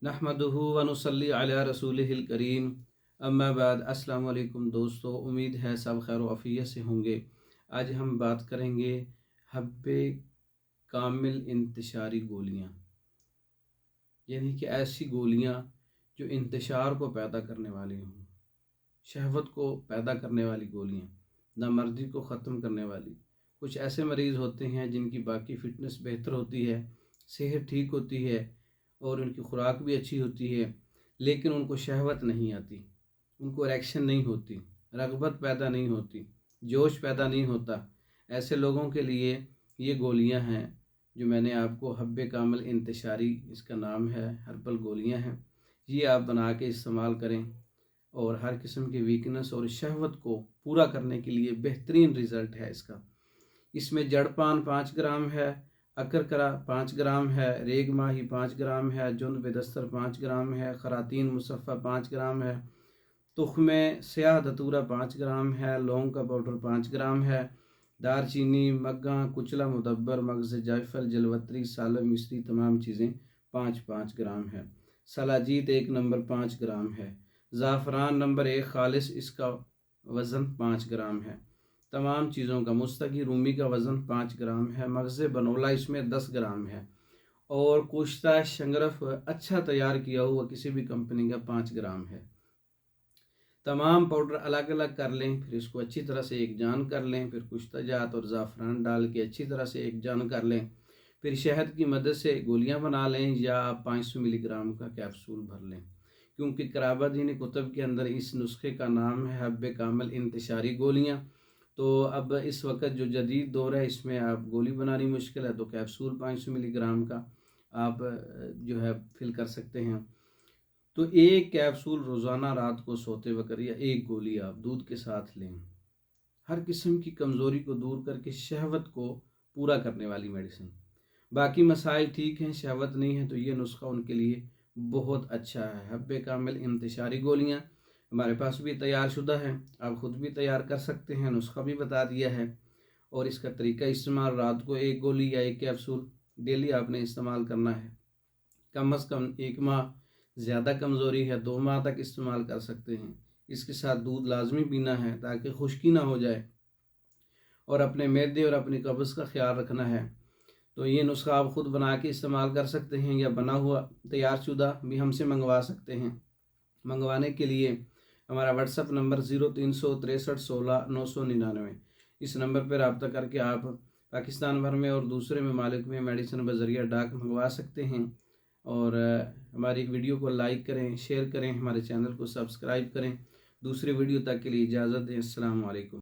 नहमदुहु व नुसल्ली अला रसूलिहिल करीम अम्मा बाद। अस्सलाम वालेकुम दोस्तों, उम्मीद है सब खैर आफियत से होंगे। आज हम बात करेंगे हब्बे कामिल इंतशारी गोलियाँ, यानी कि ऐसी गोलियाँ जो इंतशार को पैदा करने वाली हों, शहवत को पैदा करने वाली गोलियाँ, नामर्दी को ख़त्म करने वाली। कुछ ऐसे मरीज़ होते हैं जिनकी बाकी फ़िटनेस बेहतर होती है, सेहत ठीक होती है और उनकी खुराक भी अच्छी होती है, लेकिन उनको शहवत नहीं आती, उनको इरेक्शन नहीं होती, रग़बत पैदा नहीं होती, जोश पैदा नहीं होता। ऐसे लोगों के लिए ये गोलियां हैं जो मैंने आपको हब्बे कामिल इंतशारी, इसका नाम है, हर्बल गोलियां हैं। ये आप बना के इस्तेमाल करें और हर किस्म की वीकनेस और शहवत को पूरा करने के लिए बेहतरीन रिज़ल्ट है इसका। इसमें जड़पान 5 ग्राम है, अकरकरा 5 ग्राम है, रेग माही 5 ग्राम है, जुंद बेदस्तर 5 ग्राम है, खरातीन मुसफ़ा 5 ग्राम है, तुख्मे स्याह धतूरा 5 ग्राम है, लौंग का पाउडर 5 ग्राम है, दारचीनी, मग्गा, कुचला मुदब्बर, मगज़ जायफल, जलवत्री, सालब मिश्री, तमाम चीज़ें 5-5 ग्राम है। सलाजीत 1 नंबर 5 ग्राम है। ज़ाफ़रान नंबर 1 खालिस, इसका वज़न 5 ग्राम है। तमाम चीज़ों का मुस्तकी रूमी का वज़न 5 ग्राम है। मगज़ बनोला इसमें 10 ग्राम है और कुश्ता शंगरफ अच्छा तैयार किया हुआ किसी भी कंपनी का 5 ग्राम है। तमाम पाउडर अलग अलग कर लें, फिर इसको अच्छी तरह से एक जान कर लें, फिर कुश्ता जात और ज़ाफ़रान डाल के अच्छी तरह से एक जान कर लें। फिर शहद की मदद से गोलियां बना लें या आप 500 मिलीग्राम का कैप्सूल भर लें, क्योंकि कराबादीन कुतुब के अंदर इस नुस्खे का नाम है हब्बे कामिल इंतशारी गोलियां। तो अब इस वक्त जो जदीद दौर है, इसमें आप गोली बनानी मुश्किल है, तो कैप्सूल 500 मिलीग्राम का आप जो है फिल कर सकते हैं। तो एक कैप्सूल रोज़ाना रात को सोते वक्त या एक गोली आप दूध के साथ लें। हर किस्म की कमज़ोरी को दूर करके शहवत को पूरा करने वाली मेडिसिन। बाकी मसाइल ठीक हैं, शहवत नहीं है, तो ये नुस्खा उनके लिए बहुत अच्छा है। हब्बे कामिल इंतशारी गोलियाँ हमारे पास भी तैयार शुदा है, आप ख़ुद भी तैयार कर सकते हैं, नुस्खा भी बता दिया है। और इसका तरीका इस्तेमाल, रात को एक गोली या एक कैप्सूल डेली आपने इस्तेमाल करना है। कम अज़ कम 1 माह, ज़्यादा कमज़ोरी है 2 माह तक इस्तेमाल कर सकते हैं। इसके साथ दूध लाजमी पीना है ताकि खुश्की ना हो जाए और अपने मैदे और अपनी कब्ज़ का ख्याल रखना है। तो ये नुस्खा आप ख़ुद बना के इस्तेमाल कर सकते हैं या बना हुआ तैयार शुदा भी हमसे मंगवा सकते हैं। मंगवाने के लिए हमारा व्हाट्सअप नंबर 036316 999, इस नंबर पर रब्ता करके आप पाकिस्तान भर में और दूसरे ममालिक में मेडिसिन बज़रिया डाक मंगवा सकते हैं। और हमारी वीडियो को लाइक करें, शेयर करें, हमारे चैनल को सब्सक्राइब करें। दूसरी वीडियो तक के लिए इजाज़त दें। अस्सलाम वालेकुम।